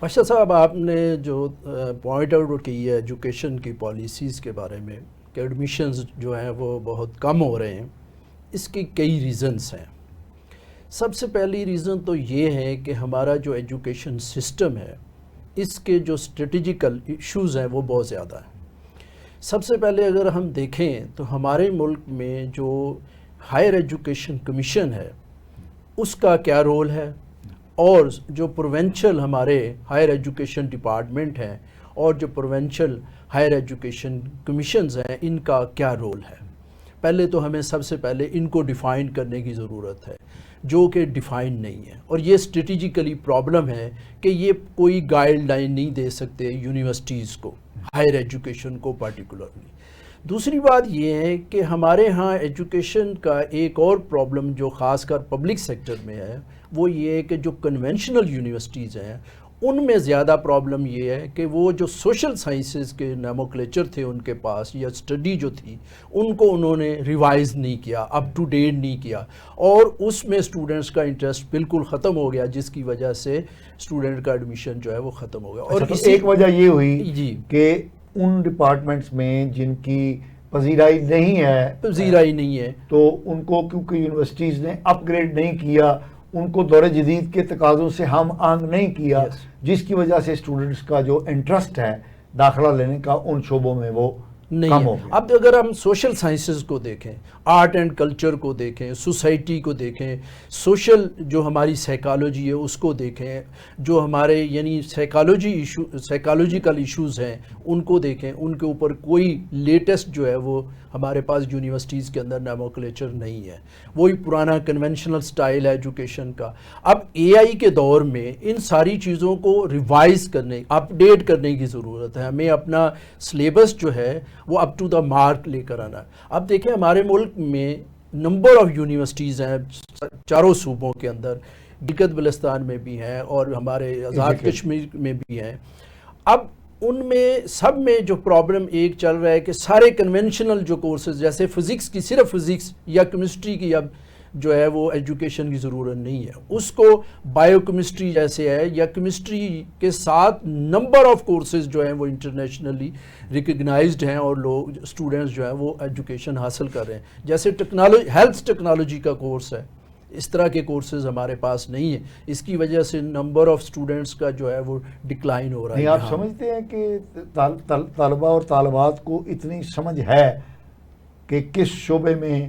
بادشاہ صاحب، آپ نے جو پوائنٹ آؤٹ کی ہے ایجوکیشن کی پالیسیز کے بارے میں کہ ایڈمیشنز جو ہیں وہ بہت کم ہو رہے ہیں، اس کی کئی ریزنز ہیں۔ سب سے پہلی ریزن تو یہ ہے کہ ہمارا جو ایجوکیشن سسٹم ہے اس کے جو اسٹریٹجیکل ایشوز ہیں وہ بہت زیادہ ہیں۔ سب سے پہلے اگر ہم دیکھیں تو ہمارے ملک میں جو ہائر ایجوکیشن کمیشن ہے اس کا کیا رول ہے، اور جو پروونشل ہمارے ہائر ایجوکیشن ڈپارٹمنٹ ہیں اور جو پروونشل ہائر ایجوکیشن کمیشنز ہیں ان کا کیا رول ہے۔ پہلے تو ہمیں سب سے پہلے ان کو ڈیفائن کرنے کی ضرورت ہے، جو کہ ڈیفائن نہیں ہے، اور یہ اسٹریٹجیکلی پرابلم ہے کہ یہ کوئی گائیڈ لائن نہیں دے سکتے یونیورسٹیز کو، ہائر ایجوکیشن کو پارٹیکولرلی۔ دوسری بات یہ ہے کہ ہمارے ہاں ایجوکیشن کا ایک اور پرابلم جو خاص کر پبلک سیکٹر میں ہے وہ یہ ہے کہ جو کنونشنل یونیورسٹیز ہیں ان میں زیادہ پرابلم یہ ہے کہ وہ جو سوشل سائنسز کے نومنکلیچر تھے ان کے پاس یا اسٹڈی جو تھی ان کو انہوں نے ریوائز نہیں کیا، اپ ٹو ڈیٹ نہیں کیا، اور اس میں اسٹوڈنٹس کا انٹرسٹ بالکل ختم ہو گیا، جس کی وجہ سے اسٹوڈنٹ کا ایڈمیشن جو ہے وہ ختم ہو گیا۔ اور ایک وجہ یہ ہوئی جی کہ ان ڈپارٹمنٹس میں جن کی پذیرائی نہیں ہے تو ان کو کیونکہ یونیورسٹیز نے اپ گریڈ نہیں کیا، ان کو دور جدید کے تقاضوں سے ہم آہنگ نہیں کیا، جس کی وجہ سے اسٹوڈنٹس کا جو انٹرسٹ ہے داخلہ لینے کا ان شعبوں میں وہ نہیں ہے۔ اب اگر ہم سوشل سائنسز کو دیکھیں، آرٹ اینڈ کلچر کو دیکھیں، سوسائٹی کو دیکھیں، سوشل جو ہماری سائیکالوجی ہے اس کو دیکھیں، جو ہمارے یعنی سائیکالوجیکل ایشوز ہیں ان کو دیکھیں، ان کے اوپر کوئی لیٹسٹ جو ہے وہ ہمارے پاس یونیورسٹیز کے اندر نومنکلیچر نہیں ہے، وہی پرانا کنونشنل سٹائل ہے ایجوکیشن کا۔ اب اے آئی کے دور میں ان ساری چیزوں کو ریوائز کرنے، اپ ڈیٹ کرنے کی ضرورت ہے، ہمیں اپنا سلیبس جو ہے وہ اپ ٹو دا مارک لے کر آنا۔ اب دیکھیں ہمارے ملک میں نمبر آف یونیورسٹیز ہیں چاروں صوبوں کے اندر، گلگت بلتستان میں بھی ہیں اور ہمارے آزاد کشمیر میں بھی ہیں۔ اب ان میں سب میں جو پرابلم ایک چل رہا ہے کہ سارے کنونشنل جو کورسز جیسے فزکس کی صرف فزکس یا کیمسٹری کی اب جو ہے وہ ایجوکیشن کی ضرورت نہیں ہے، اس کو بائیو کیمسٹری جیسے ہے یا کیمسٹری کے ساتھ نمبر آف کورسز جو ہیں وہ انٹرنیشنلی ریکگنائزڈ ہیں اور لوگ اسٹوڈنٹس جو ہیں وہ ایجوکیشن حاصل کر رہے ہیں۔ جیسے ہیلتھ ٹیکنالوجی کا کورس ہے، اس طرح کے کورسز ہمارے پاس نہیں ہیں، اس کی وجہ سے نمبر آف اسٹوڈنٹس کا جو ہے وہ ڈکلائن ہو رہا ہے۔ آپ سمجھتے ہیں کہ طلبہ اور طالبات کو اتنی سمجھ ہے کہ کس شعبے میں؟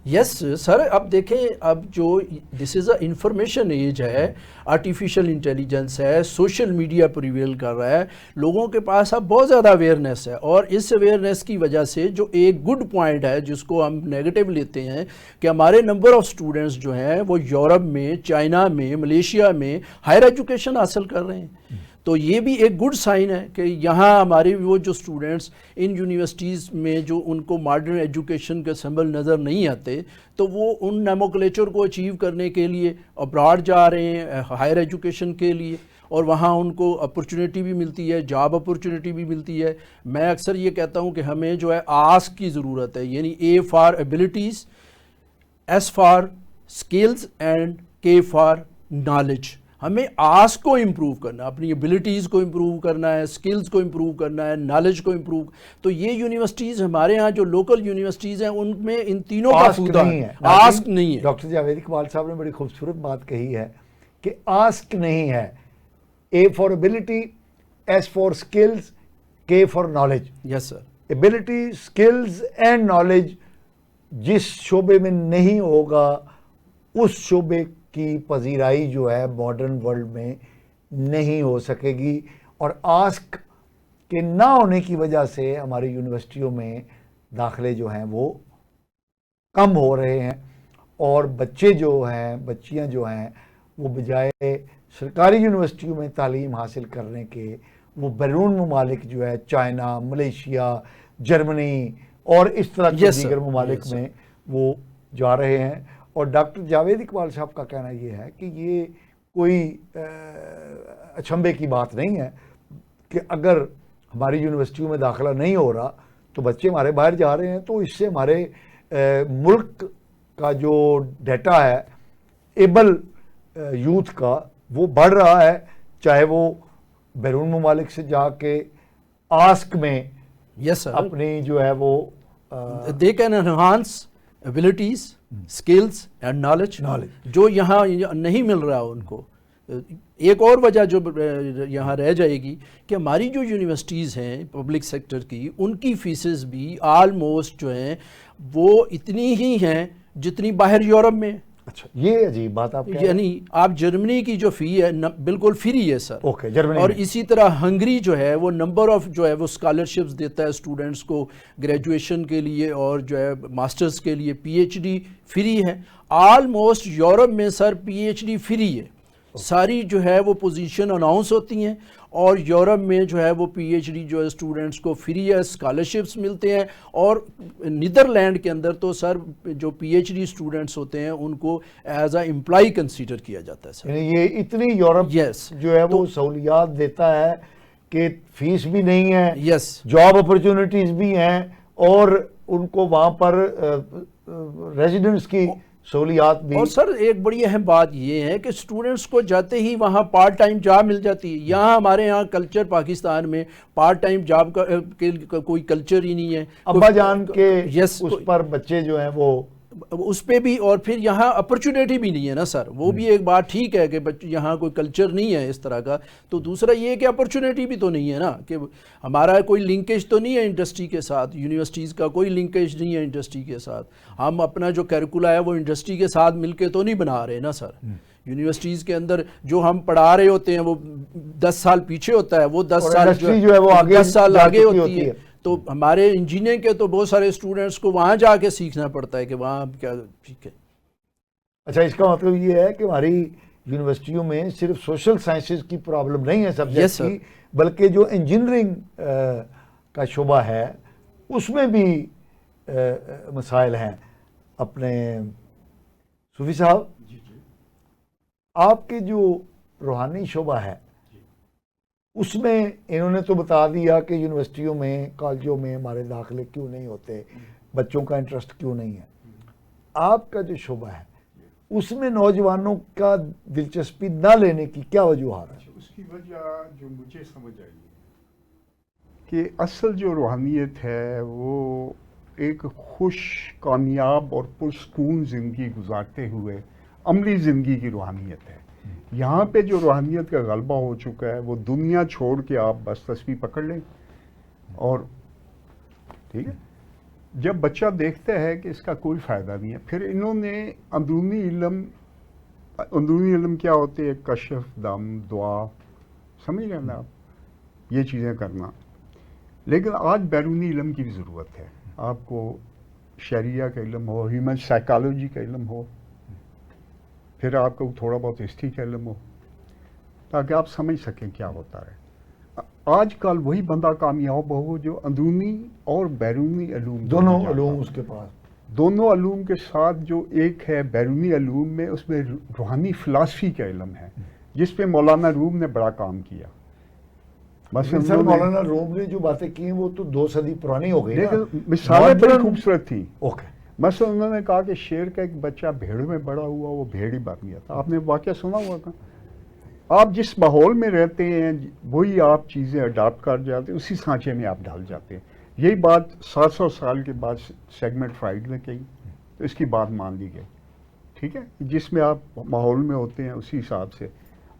یس سر، اب دیکھیں اب جو دس از اے انفارمیشن ایج ہے، آرٹیفیشل انٹیلیجنس ہے، سوشل میڈیا پریویل کر رہا ہے، لوگوں کے پاس اب بہت زیادہ اویئرنیس ہے، اور اس اویئرنیس کی وجہ سے جو ایک گڈ پوائنٹ ہے جس کو ہم نیگیٹو لیتے ہیں کہ ہمارے نمبر آف اسٹوڈنٹس جو ہیں وہ یورپ میں، چائنا میں، ملیشیا میں ہائر ایجوکیشن حاصل کر رہے ہیں، تو یہ بھی ایک گڈ سائن ہے کہ یہاں ہمارے وہ جو اسٹوڈنٹس ان یونیورسٹیز میں جو ان کو ماڈرن ایجوکیشن کے سمبل نظر نہیں آتے تو وہ ان نومنکلیچر کو اچیو کرنے کے لیے ابراڈ جا رہے ہیں ہائر ایجوکیشن کے لیے، اور وہاں ان کو اپرچونٹی بھی ملتی ہے، جاب اپرچونٹی بھی ملتی ہے۔ میں اکثر یہ کہتا ہوں کہ ہمیں جو ہے آسک کی ضرورت ہے، یعنی A for abilities, S for skills and K for knowledge. ہمیں آسک کو امپروو کرنا، اپنی ایبلٹیز کو امپروو کرنا ہے، سکلز کو امپروو کرنا ہے، نالج کو امپروو، تو یہ یونیورسٹیز ہمارے ہاں جو لوکل یونیورسٹیز ہیں ان میں ان تینوں کا فودا ہے، آسک نہیں ہے۔ ڈاکٹر جاوید اقبال صاحب نے بڑی خوبصورت بات کہی ہے کہ آسک نہیں ہے، A for ability, S for skills, K for knowledge. Yes sir, ability, skills and knowledge جس شعبے میں نہیں ہوگا اس شعبے کی پذیرائی جو ہے ماڈرن ورلڈ میں نہیں ہو سکے گی، اور آسک کے نہ ہونے کی وجہ سے ہماری یونیورسٹیوں میں داخلے جو ہیں وہ کم ہو رہے ہیں، اور بچے جو ہیں، بچیاں جو ہیں، وہ بجائے سرکاری یونیورسٹیوں میں تعلیم حاصل کرنے کے وہ بیرون ممالک جو ہے چائنا، ملیشیا، جرمنی اور اس طرح کے دیگر ممالک میں وہ جا رہے ہیں۔ اور ڈاکٹر جاوید اقبال صاحب کا کہنا یہ ہے کہ یہ کوئی اچنبھے کی بات نہیں ہے کہ اگر ہماری یونیورسٹیوں میں داخلہ نہیں ہو رہا تو بچے ہمارے باہر جا رہے ہیں، تو اس سے ہمارے ملک کا جو ڈیٹا ہے ایبل یوتھ کا وہ بڑھ رہا ہے، چاہے وہ بیرون ممالک سے جا کے آسک میں یس سر، اپنی جو ہے وہ they can enhance abilities, skills and knowledge جو یہاں نہیں مل رہا ان کو. ایک اور وجہ جو یہاں رہ جائے گی کہ ہماری جو یونیورسٹیز ہیں پبلک سیکٹر کی، ان کی فیسز بھی آلموسٹ جو ہیں وہ اتنی ہی ہیں جتنی باہر یورپ میں. اچھا، یہ عجیب بات آپ کہہ رہے ہیں. یعنی آپ جرمنی کی جو فی ہے بالکل فری ہے سر. اوکے، جرمنی اور میں. اسی طرح ہنگری جو ہے وہ نمبر آف جو ہے وہ اسکالرشپس دیتا ہے اسٹوڈنٹس کو گریجویشن کے لیے اور جو ہے ماسٹرز کے لیے. پی ایچ ڈی فری ہے. آلموسٹ یورپ میں سر پی ایچ ڈی فری ہے. ساری جو ہے وہ پوزیشن اناؤنس ہوتی ہیں اور یورپ میں جو ہے وہ پی ایچ ڈی جو ہے اسٹوڈنٹس کو فری ہے، اسکالرشپس ملتے ہیں. اور نیدرلینڈ کے اندر تو سر جو پی ایچ ڈی اسٹوڈنٹس ہوتے ہیں ان کو ایز اے امپلائی کنسیڈر کیا جاتا ہے سر. یعنی یہ اتنی یورپ یس جو ہے وہ سہولیات دیتا ہے کہ فیس بھی نہیں ہے، یس جاب اپرچونٹیز بھی ہیں، اور ان کو وہاں پر ریزیڈنٹس کی سہولیات بھی. اور سر ایک بڑی اہم بات یہ ہے کہ اسٹوڈنٹس کو جاتے ہی وہاں پارٹ ٹائم جاب مل جاتی ہے. یہاں ہمارے یہاں کلچر پاکستان میں پارٹ ٹائم جاب کا کوئی کلچر ہی نہیں ہے. ابا جان کے یس اس پر بچے جو ہیں وہ اس پہ بھی، اور پھر یہاں اپرچونیٹی بھی نہیں ہے نا سر. وہ بھی ایک بات ٹھیک ہے کہ یہاں کوئی کلچر نہیں ہے اس طرح کا. تو دوسرا یہ کہ اپرچونیٹی بھی تو نہیں ہے نا، کہ ہمارا کوئی لنکیج تو نہیں ہے انڈسٹری کے ساتھ. یونیورسٹیز کا کوئی لنکیج نہیں ہے انڈسٹری کے ساتھ. ہم اپنا جو کیریکولا ہے وہ انڈسٹری کے ساتھ مل کے تو نہیں بنا رہے نا سر. یونیورسٹیز کے اندر جو ہم پڑھا رہے ہوتے ہیں وہ 10 سال پیچھے ہوتا ہے، وہ 10 سال جو ہے وہ 10 سال آگے ہوتی ہے. تو ہمارے انجینئرنگ کے تو بہت سارے اسٹوڈنٹس کو وہاں جا کے سیکھنا پڑتا ہے کہ وہاں کیا. ٹھیک ہے. اچھا، اس کا مطلب یہ ہے کہ ہماری یونیورسٹیوں میں صرف سوشل سائنسز کی پرابلم نہیں ہے سبجیکٹ کی، بلکہ جو انجینئرنگ کا شعبہ ہے اس میں بھی مسائل ہیں. اپنے صوفی صاحب، آپ کے جو روحانی شعبہ ہے اس میں انہوں نے تو بتا دیا کہ یونیورسٹیوں میں، کالجوں میں ہمارے داخلے کیوں نہیں ہوتے، بچوں کا انٹرسٹ کیوں نہیں ہے. آپ کا جو شعبہ ہے اس میں نوجوانوں کا دلچسپی نہ لینے کی کیا وجوہات ہے؟ اس کی وجہ جو مجھے سمجھ آئی کہ اصل جو روحانیت ہے وہ ایک خوش، کامیاب اور پرسکون زندگی گزارتے ہوئے عملی زندگی کی روحانیت ہے. یہاں پہ جو روحانیت کا غلبہ ہو چکا ہے وہ دنیا چھوڑ کے آپ بس تسبیح پکڑ لیں اور ٹھیک ہے. جب بچہ دیکھتا ہے کہ اس کا کوئی فائدہ نہیں ہے، پھر انہوں نے اندرونی علم کیا ہوتے ہیں؟ کشف، دم، دعا، سمجھ گئے نا آپ، یہ چیزیں کرنا. لیکن آج بیرونی علم کی بھی ضرورت ہے. آپ کو شریعہ کا علم ہو، ہیومن سائیکالوجی کا علم ہو، پھر آپ کو تھوڑا بہت ہسٹری کا علم ہو، تاکہ آپ سمجھ سکیں کیا ہوتا ہے. آج کل وہی بندہ کامیاب ہو جو اندرونی اور بیرونی علوم دونوں علوم اس کے پاس، دونوں علوم کے ساتھ. جو ایک ہے بیرونی علوم میں، اس میں روحانی فلاسفی کا علم ہے جس پہ مولانا روم نے بڑا کام کیا. سر مولانا روم نے جو باتیں کی وہ تو 2 صدی پرانی ہو گئی، لیکن مثالیں بڑی خوبصورت تھیں. اوکے. مثلا انہوں نے کہا کہ شیر کا ایک بچہ بھیڑ میں بڑا ہوا، وہ بھیڑ ہی بن گیا تھا. آپ نے واقعہ سنا ہوا تھا. آپ جس ماحول میں رہتے ہیں وہی آپ چیزیں اڈاپٹ کر جاتے ہیں، اسی سانچے میں آپ ڈھال جاتے ہیں. یہی بات 700 سال کے بعد سیگمنٹ فرائیڈ نے کہی، تو اس کی بات مان لی گئی. ٹھیک ہے، جس میں آپ ماحول میں ہوتے ہیں اسی حساب سے.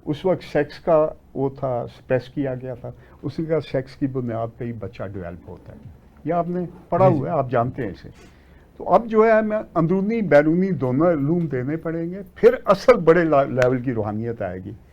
اس وقت سیکس کا وہ تھا، سپریس کیا گیا تھا. اسی کا سیکس کی بنیاد پہ ہی بچہ ڈیولپ ہوتا ہے. یہ آپ نے پڑھا ہوا ہے، آپ جانتے ہیں اسے. تو اب جو ہے ہمیں اندرونی بیرونی دونوں علوم دینے پڑیں گے، پھر اصل بڑے لیول کی روحانیت آئے گی.